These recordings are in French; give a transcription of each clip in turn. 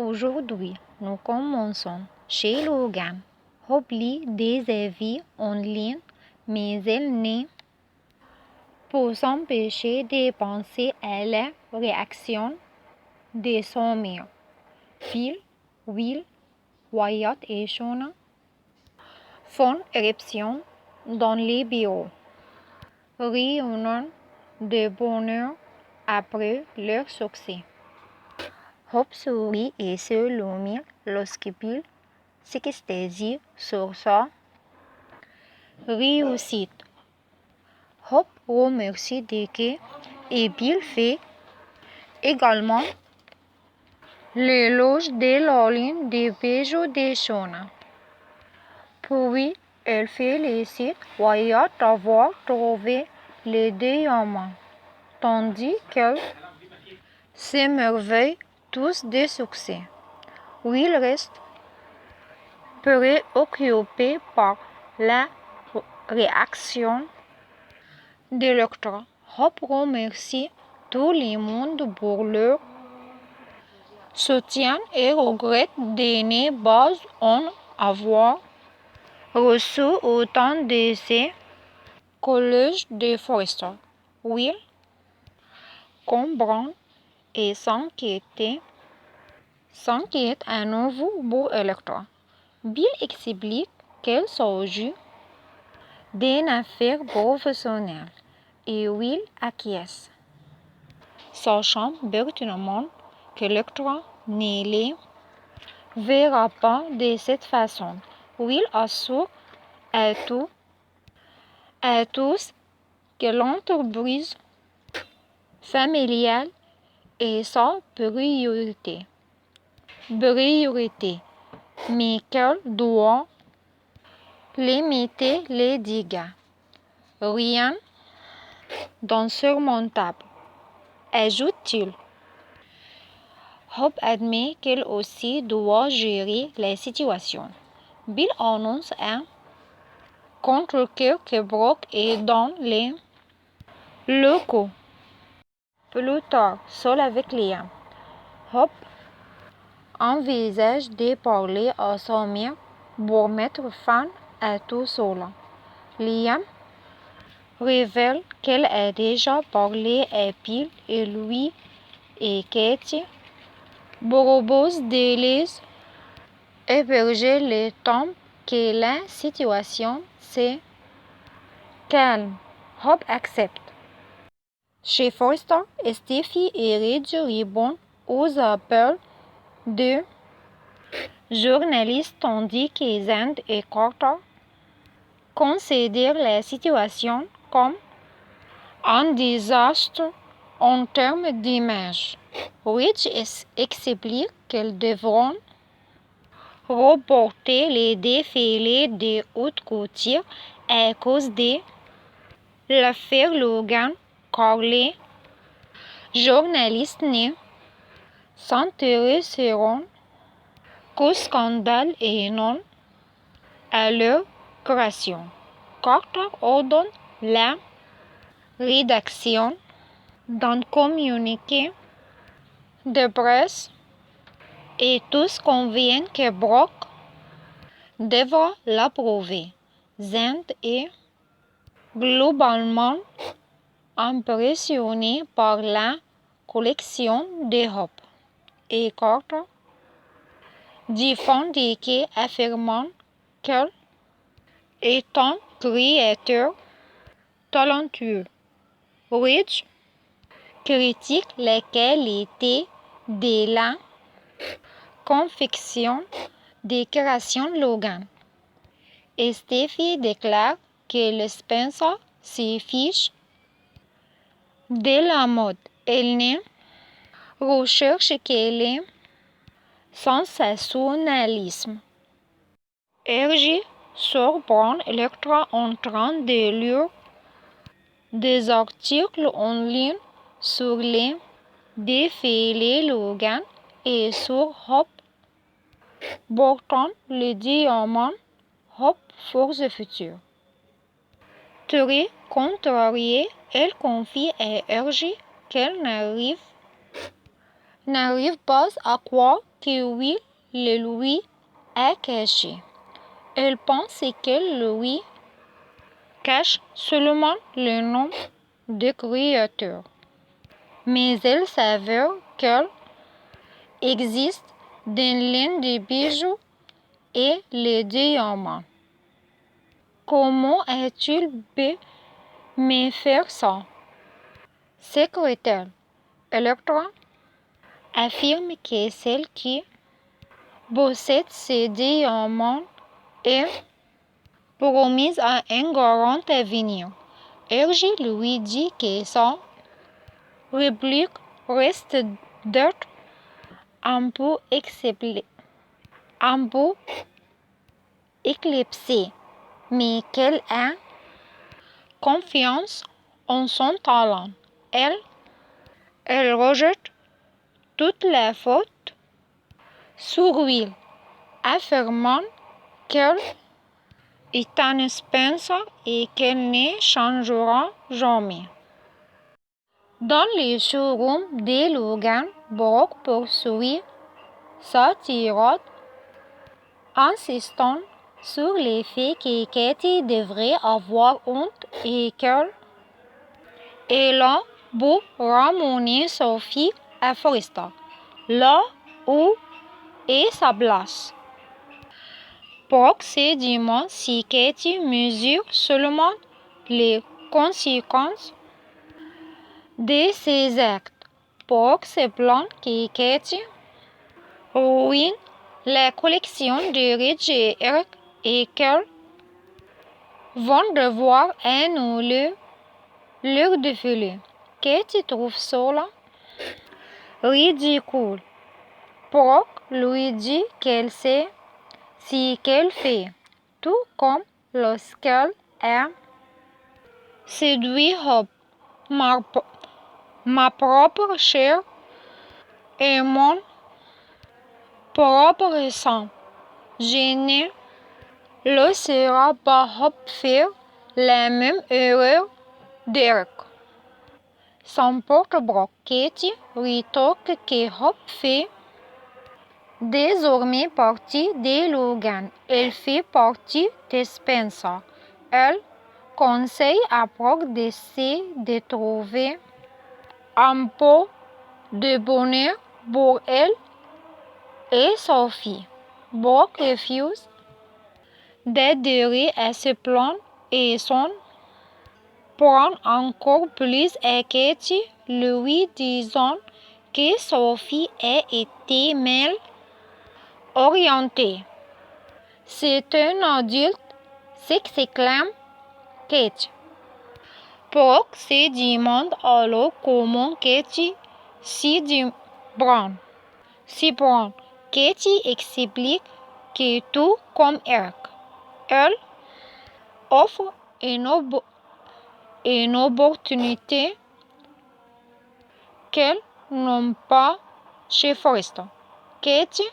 Aujourd'hui, nous commençons chez Logan. Hop lit des avis en ligne, mais elle ne peut s'empêcher de penser à la réaction de son mère. Phil, Will, Wyatt et Shona font éruption dans les bureaux. Réunion de bonheur après leur succès. Hop sourit et s'illumine lorsqu'il s'extasie sur sa réussite. Hop remercie Deke et Bill fait également l'éloge de la ligne de bijoux de Shona. Puis elle félicite Wyatt d'avoir trouvé les diamants, tandis qu'elle s'émerveille tous de succès. Will reste préoccupé par la réaction d'Electra. Hop remercie tout le monde pour leur soutien et regrette de ne pas en avoir reçu autant de ses collègues de Forrester. Will comprend et s'inquiète à nouveau pour Electra. Bill explique qu'il s'agit d'une affaire professionnelle et Will acquiesce, sachant pertinemment qu'Electra ne les verra pas de cette façon. Will assure à tous que l'entreprise familiale est sa priorité, mais qu'elle doit limiter les dégâts. Rien d'insurmontable, ajoute-t-il. Hop admet qu'elle aussi doit gérer la situation. Bill annonce un contre-cœur que Brock est dans les locaux. Plus tard, seul avec Liam, Hop envisage de parler à sa mère pour mettre fin à tout cela. Liam révèle qu'elle a déjà parlé à Bill et lui et Katie propose de les héberger le temps que la situation se calme. Hop accepte. Chez Forrester, Steffi et Reggie répondent aux appels de journalistes tandis que Zand et Carter considèrent la situation comme un désastre en termes d'image. Rich explique qu'ils devront reporter les défilés de haute couture à cause de l'affaire Logan, car les journalistes ne s'intéresseront qu'au scandale et non à leur création. Carter ordonne la rédaction d'un communiqué de presse et tous conviennent que Brock devra l'approuver. Zand est globalement impressionné par la collection de Hop et Carter défend Deke affirmant qu'elle est un créateur talentueux. Rich critique la qualité de la confection des créations Logan. Et Steffi déclare que le Spencer se fiche de la mode. Elle ne recherche que le sensationnalisme. RG surprend Electra en train de lire des articles en ligne sur les défilés Logan et sur Hop portant le diamant Hop Force Future. Très contrariée, elle confie à RG qu'elle n'arrive pas à croire que oui, le Louis est caché. Elle pense que Louis cache seulement le nom du créateur. Mais elle s'avère qu'elle existe dans l'un des bijoux et les diamants. Comment a-t-il pu me faire ça? Secrétaire. Electra affirme que celle qui possède ces diamants est promise à un grand avenir. Hergé lui dit que sa réplique reste d'être un peu éclipsée, mais qu'elle a confiance en son talent. Elle rejette toute la faute sur Will, affirmant qu'elle est un Spencer et qu'elle ne changera jamais. Dans le showroom de Logan, Brock poursuit sa tirade, insistant sur le fait que Katie devrait avoir honte et qu'elle est là pour ramener Sophie à Foresta, là où est sa place. Brock se demande si Katie mesure seulement les conséquences de ses actes. Brock se plaint que Katie ruine la collection de Ridge et Eric et qu'elles vont devoir annuler leur défilé. Katie trouve cela ridicule. Brock lui dit qu'elle sait ce qu'elle fait, tout comme lorsqu'elle a séduit Hope. Ma propre chair et mon propre sang. Je ne laisserai pas Hope faire la même erreur d'Eric. S'emporte Brock. Katie rétorque que Hope fait désormais partie de Logan. Elle fait partie de Spencer. Elle conseille à Brock d'essayer de trouver un peu de bonheur pour elle et Sophie. Brock refuse d'adhérer à ce plan et s'en prend encore plus à Katie, lui disant que Sophie a été mal orientée. C'est un adulte, s'exclame Katie. Brock se demande alors comment Katie s'y prend. Katie explique que tout comme Eric, elle offre une opportunité qu'elle n'a pas chez Foresta. Katie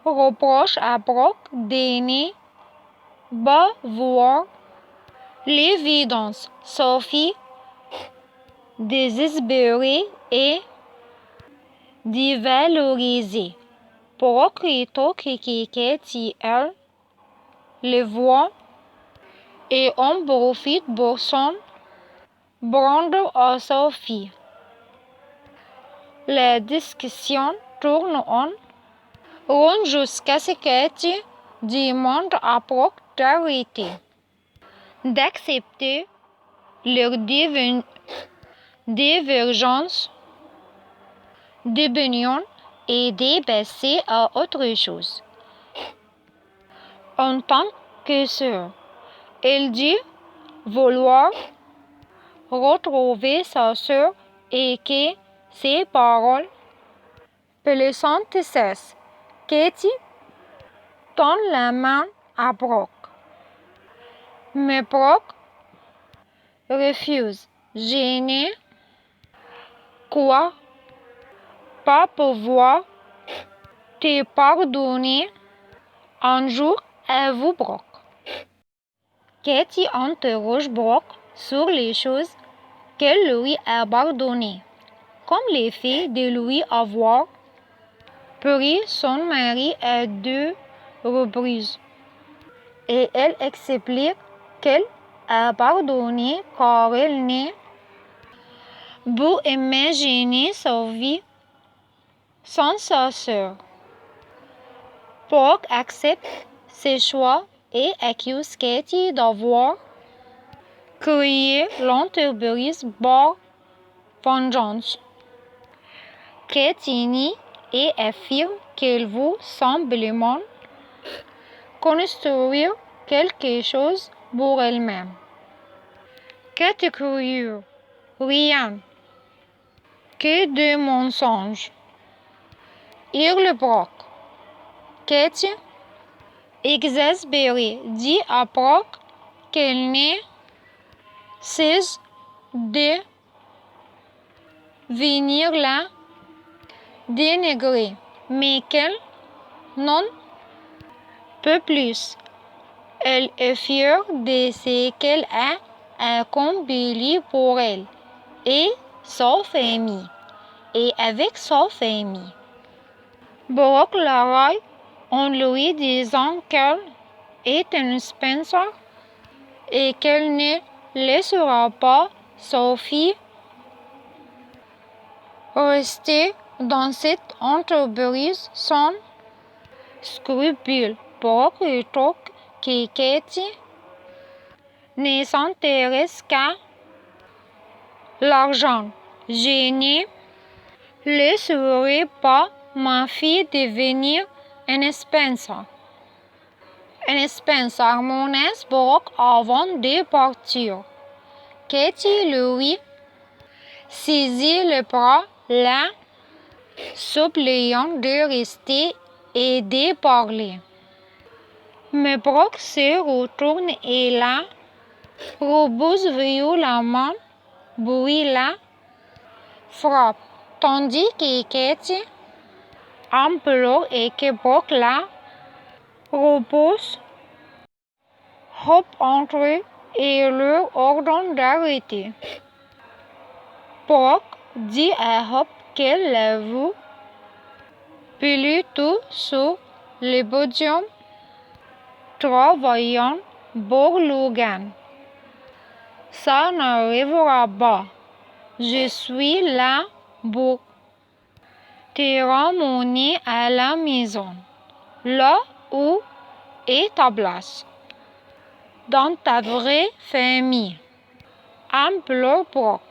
reproche à Brock de ne pas voir l'évidence. Sophie, désespérée, est dévalorisée. Brock rétorque que Katie, elle, le voit et en profite pour s'en prendre à Sophie. La discussion tourne en rond jusqu'à ce que Katie demande à Brock d'arrêter, d'accepter leur divergence d'opinion et de passer à autre chose. En tant que sœur, elle dit vouloir retrouver sa sœur et que ses paroles plaisantes cessent. Katie tend la main à Brock, mais Brock refuse. Je ne crois pas pouvoir te pardonner un jour, avoue Brock. Katie interroge Brock sur les choses qu'elle lui a pardonnées, comme le fait de lui avoir prit son mari à 2 reprises. Et elle explique qu'elle a pardonné car elle n'est pas imaginer sa vie sans sa sœur. Brooke accepte ses choix et accuse Katie d'avoir créé l'entreprise par vengeance. Katie nie et affirme qu'elle veut simplement construire quelque chose pour elle-même. Katie croit rien que de mensonges. Hurle Brooke. Katie, exaspérée, dit à Brooke qu'elle ne cesse de venir la dénigrer, mais qu'elle n'en peut plus. Elle est fière de ce qu'elle a accompli pour elle et sa famille, et avec sa famille. Brooke la raille en lui disant qu'elle est une Spencer et qu'elle ne laissera pas sa fille rester dans cette entreprise sans scrupules. Brooke rétorque que Katie ne s'intéresse qu'à l'argent. Je ne laisserai pas ma fille devenir une Spencer. Une Spencer menace Brooke avant de partir. Katie lui saisit le bras, la suppliant de rester et de parler. Mais Brooke se retourne et la repousse violemment, puis la frappe, tandis que Katie implore et que Brooke la repousse, hop entre eux et leur ordonne d'arrêter. Brooke dit à Hop qu'elle l'a vu plutôt sur le podium travaillant pour Logan. Ça n'arrivera pas. Je suis là pour te ramener à la maison, là où est ta place, dans ta vraie famille. Implore Brooke.